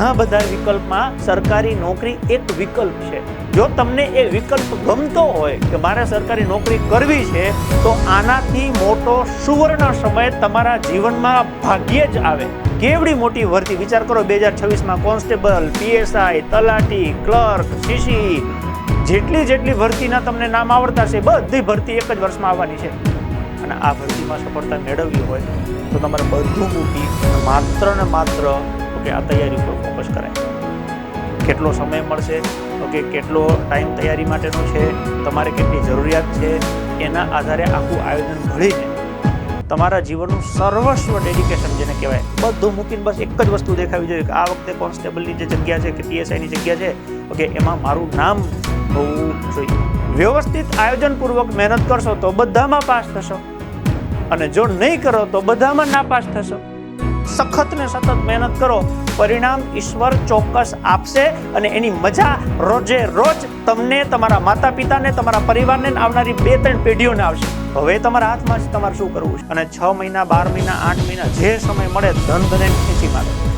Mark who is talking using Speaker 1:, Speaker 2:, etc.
Speaker 1: ઘણા બધા વિકલ્પમાં સરકારી નોકરી એક વિકલ્પ છે. જો તમને એ વિકલ્પ ગમતો હોય કે મારે સરકારી નોકરી કરવી છે, તો આનાથી મોટો સુવર્ણ સમય તમારા જીવનમાં ભાગ્યે જ આવે. કેવડી મોટી ભરતી વિચાર કરો, 2026માં કોન્સ્ટેબલ, PSI, તલાટી, ક્લર્ક, CC, જેટલી ભરતીના તમને નામ આવડતા છે, બધી ભરતી એક જ વર્ષમાં આવવાની છે. અને આ ભરતીમાં સફળતા મેળવવી હોય તો તમારે બધું મૂકી માત્ર ને માત્ર આ તૈયારી ઉપર ફોકસ કરાય. કેટલો સમય મળશે, કેટલો ટાઈમ તૈયારી માટેનો છે, તમારે કેટલી જરૂરિયાત છે, એના આધારે આખું આયોજન ઘડીને તમારા જીવનનું સર્વસ્વ ડેડિકેશન જેને કહેવાય બધું મૂકીને બસ એક જ વસ્તુ દેખાવી જોઈએ કે આ વખતે કોન્સ્ટેબલની જે જગ્યા છે કે PSIની જગ્યા છે, એમાં મારું નામ હોવું જોઈએ. વ્યવસ્થિત આયોજનપૂર્વક મહેનત કરશો તો બધામાં પાસ થશો, અને જો નહીં કરો તો બધામાં નાપાસ થશો. સખત ને સતત મહેનત કરો, પરિણામ ઈશ્વર ચોક્કસ આપશે, અને એની મજા રોજે રોજ તમને, તમારા માતા પિતાને, તમારા પરિવારને, આવનારી 2-3 પેઢીઓને આવશે. હવે તમારા હાથમાં જ તમારે શું કરવું છે. અને 6 મહિના, 12 મહિના, 8 મહિના જે સમય મળે ધન ખેંચી મારો.